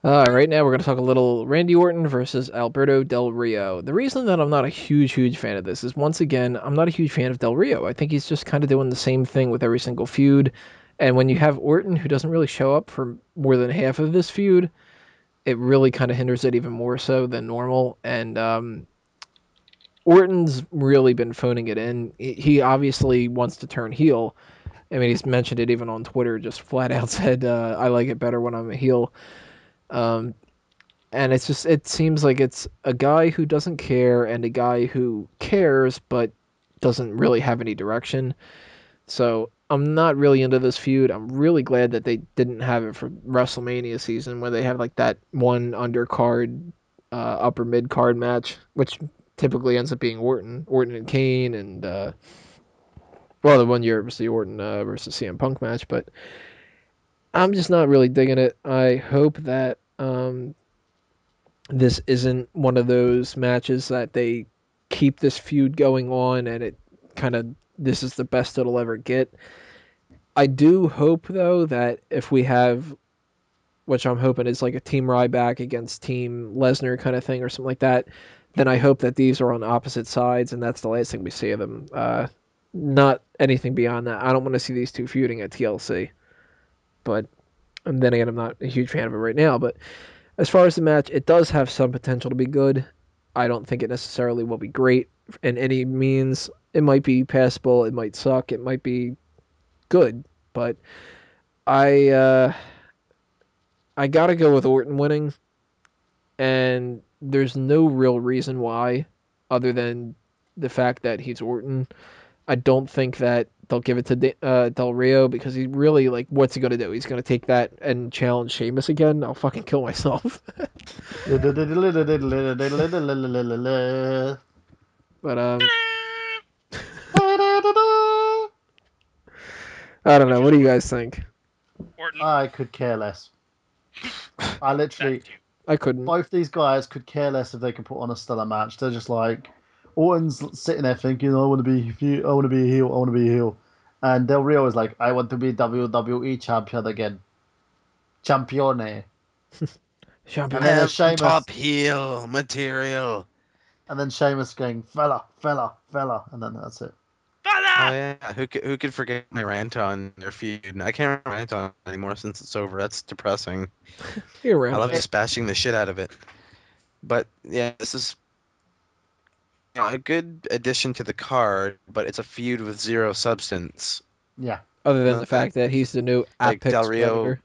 Right now, we're going to talk a little Randy Orton versus Alberto Del Rio. The reason that I'm not a huge fan of this is, once again, I'm not a huge fan of Del Rio. I think he's just kind of doing the same thing with every single feud. And when you have Orton, who doesn't really show up for more than half of this feud, it really kind of hinders it even more so than normal. And Orton's really been phoning it in. He obviously wants to turn heel. I mean, he's mentioned it even on Twitter, just flat out said, I like it better when I'm a heel. Um, and it seems like it's a guy who doesn't care and a guy who cares but doesn't really have any direction. So I'm not really into this feud. I'm really glad that they didn't have it for WrestleMania season, where they have like that one undercard, upper mid card match, which typically ends up being Orton and Kane, and well, the one year it was the Orton versus CM Punk match. But I'm just not really digging it. I hope that this isn't one of those matches that they keep this feud going on and it kind of, this is the best it'll ever get. I do hope, though, that if we have, which I'm hoping is like a Team Ryback against Team Lesnar kind of thing or something like that, then I hope that these are on opposite sides and that's the last thing we see of them. Not anything beyond that. I don't want to see these two feuding at TLC. But, and then again, I'm not a huge fan of it right now, but as far as the match, it does have some potential to be good. I don't think it necessarily will be great in any means. It might be passable, it might suck, it might be good, but I uh, I gotta go with Orton winning, and there's no real reason why, other than the fact that he's Orton. I don't think that they'll give it to Del Rio, because he really, like, what's he gonna do? He's gonna take that and challenge Sheamus again? I'll fucking kill myself. But I don't What'd know. you What do you score? guys think? Orton. I could care less. I literally, Thank you. I couldn't. both these guys could care less if they can put on a stellar match. They're just like, Orton's sitting there thinking, I want to be, I want to be a heel, I want to be a heel, and Del Rio is like, I want to be WWE champion again, champione. And Champion. I then there's am Sheamus, top heel material. and then Sheamus going, fella, fella, fella, and then that's it. Oh Fella! yeah, who could forget my rant on their feud? I can't rant on it anymore since it's over. That's depressing. You're I around. love It, just bashing the shit out of it. But yeah, this is a good addition to the card, but it's a feud with zero substance. yeah, Other than the Like fact that he's the new Del Apex Rio, Predator,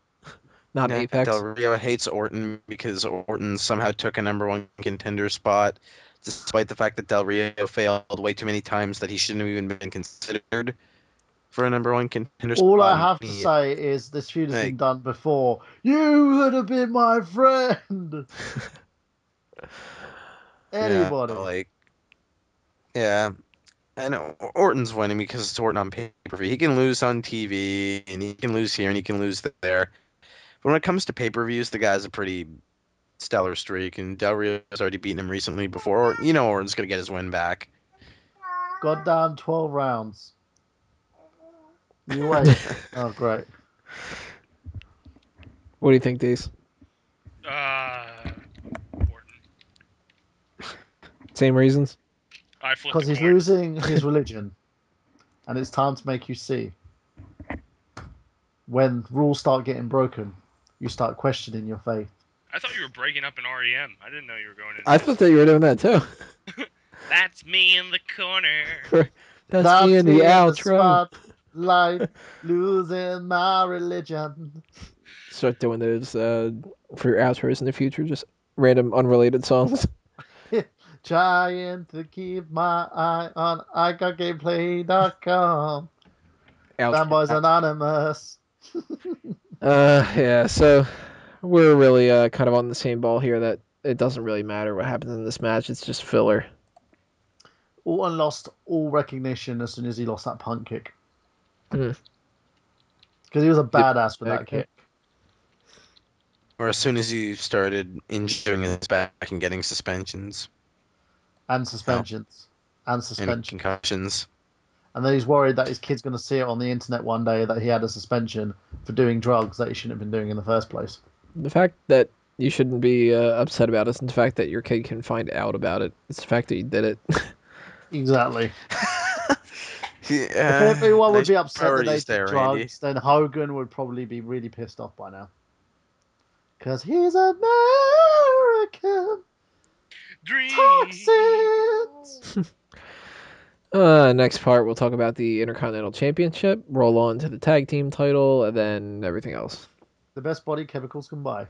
not yeah, Del Apex. Rio hates Orton because Orton somehow took a number one contender spot, despite the fact that Del Rio failed way too many times that he shouldn't have even been considered for a number one contender all I spot. have to He, say is this feud has been like, done before. You would have been my friend. yeah, Anybody. like, yeah. And Orton's winning because it's Orton on pay-per-view. He can lose on TV, and he can lose here, and he can lose there. But when it comes to pay-per-views, the guy's a pretty stellar streak, and Del Rio's already beaten him recently before. Orton's gonna get his win back. Goddamn 12 rounds. You wait. Oh, great. What do you think, Dace? Orton. Same reasons? I flipped Because the he's coin. losing his religion. And it's time to make you see. When rules start getting broken, you start questioning your faith. I thought you were breaking up an REM. I didn't know you were going into I this. thought that you were doing that too. That's me in the corner. That's me in the outro. spotlight, losing my religion. Start doing those for your outros in the future. Just random unrelated songs. Trying to keep my eye on iGotGameplay.com. Fanboys Anonymous. Yeah. So we're really kind of on the same ball here. That it doesn't really matter what happens in this match. It's just filler. Orton lost all recognition as soon as he lost that punt kick. Hmm. Because he was a badass with that Okay. kick. Or as soon as he started injuring his back and getting suspensions And suspensions. And and suspensions. concussions. And then he's worried that his kid's going to see it on the internet one day that he had a suspension for doing drugs that he shouldn't have been doing in the first place. The fact that You shouldn't be upset about it. It's the fact that your kid can find out about it. It's the fact that you did it. Exactly. If Yeah, everyone would nice be upset that they priorities did there, Randy. drugs, then Hogan would probably be really pissed off by now. Because he's American. Dream. Toxins. Next part, we'll talk about the Intercontinental Championship, roll on to the tag team title, and then everything else. The best body chemicals can buy.